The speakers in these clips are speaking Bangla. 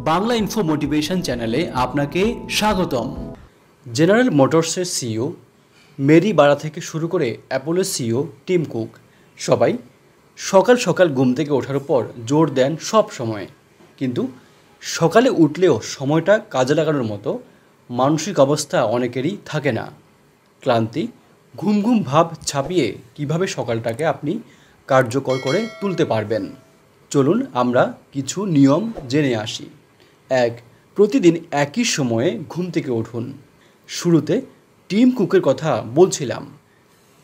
বাংলা ইনফো মোটিভেশন চ্যানেলে আপনাকে স্বাগতম। জেনারেল মোটরসের সিইও মেরি বারা থেকে শুরু করে অ্যাপোলোর সিইও টিম কুক সবাই সকাল সকাল ঘুম থেকে ওঠার উপর জোর দেন সব সময়। কিন্তু সকালে উঠলেও সময়টা কাজে লাগানোর মতো মানসিক অবস্থা অনেকেরই থাকে না। ক্লান্তি, ঘুম ঘুম ভাব ছাপিয়ে কিভাবে সকালটাকে আপনি কার্যকর করে তুলতে পারবেন, চলুন আমরা কিছু নিয়ম জেনে আসি। 1. প্রতিদিন একই সময়ে ঘুম থেকে উঠুন। শুরুতে টিম কুকের কথা বলছিলাম।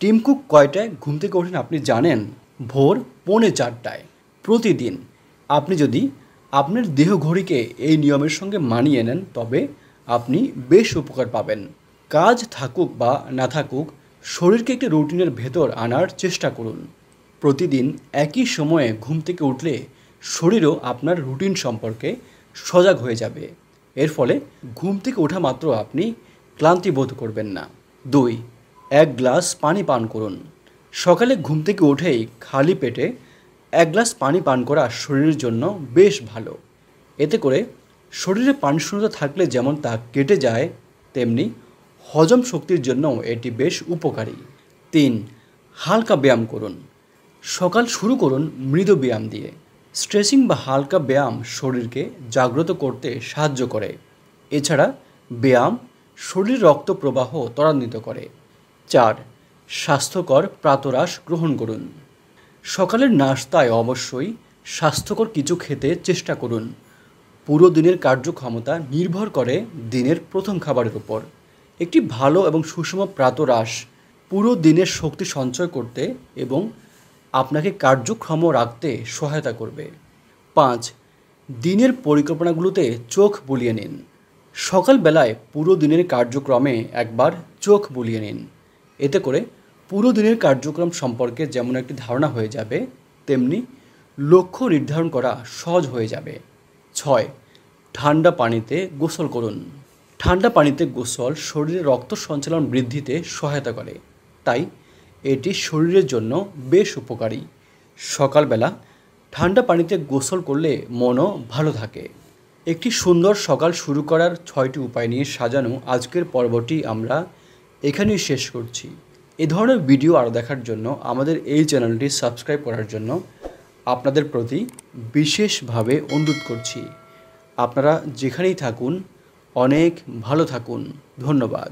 টিম কুক কয়টায় ঘুম থেকে ওঠেন আপনি জানেন? ভোর 4:45 প্রতিদিন। আপনি যদি আপনার দেহ ঘড়িকে এই নিয়মের সঙ্গে মানিয়ে নেন তবে আপনি বেশ উপকার পাবেন। কাজ থাকুক বা না থাকুক, শরীরকে একটি রুটিনের ভেতর আনার চেষ্টা করুন। প্রতিদিন একই সময়ে ঘুম থেকে উঠলে শরীরও আপনার রুটিন সম্পর্কে সজাগ হয়ে যাবে। এর ফলে ঘুম থেকে ওঠা মাত্র আপনি ক্লান্তি বোধ করবেন না। 2. 1 গ্লাস পানি পান করুন। সকালে ঘুম থেকে উঠেই খালি পেটে 1 গ্লাস পানি পান করা শরীরের জন্য বেশ ভালো। এতে করে শরীরে পানি শূন্যতা থাকলে যেমন তা কেটে যায়, তেমনি হজম শক্তির জন্য এটি বেশ উপকারী। 3. হালকা ব্যায়াম করুন। সকাল শুরু করুন মৃদু ব্যায়াম দিয়ে। স্ট্রেচিং বা হালকা ব্যায়াম শরীরকে জাগ্রত করতে সাহায্য করে। এছাড়া ব্যায়াম শরীর রক্ত প্রবাহ ত্বরান্বিত করে। 4. স্বাস্থ্যকর প্রাতরাশ গ্রহণ করুন। সকালের নাশতায় অবশ্যই স্বাস্থ্যকর কিছু খেতে চেষ্টা করুন। পুরো দিনের কার্যক্ষমতা নির্ভর করে দিনের প্রথম খাবারের উপর। একটি ভালো এবং সুষম প্রাতরাশ পুরো দিনের শক্তি সঞ্চয় করতে এবং আপনাকে কার্যক্ষম রাখতে সহায়তা করবে। 5. দিনের পরিকল্পনাগুলোতে চোখ বুলিয়ে নিন। সকালবেলায় পুরো দিনের কার্যক্রমে একবার চোখ বুলিয়ে নিন। এতে করে পুরো দিনের কার্যক্রম সম্পর্কে যেমন একটি ধারণা হয়ে যাবে, তেমনি লক্ষ্য নির্ধারণ করা সহজ হয়ে যাবে। 6. ঠান্ডা পানিতে গোসল করুন। ঠান্ডা পানিতে গোসল শরীরে রক্ত সঞ্চালন বৃদ্ধিতে সহায়তা করে, তাই এটি শরীরের জন্য বেশ উপকারী। সকালবেলা ঠান্ডা পানিতে গোসল করলে মনও ভালো থাকে। একটি সুন্দর সকাল শুরু করার 6টি উপায় নিয়ে সাজানো আজকের পর্বটি আমরা এখানেই শেষ করছি। এ ধরনের ভিডিও আরও দেখার জন্য আমাদের এই চ্যানেলটি সাবস্ক্রাইব করার জন্য আপনাদের প্রতি বিশেষভাবে অনুরোধ করছি। আপনারা যেখানেই থাকুন অনেক ভালো থাকুন। ধন্যবাদ।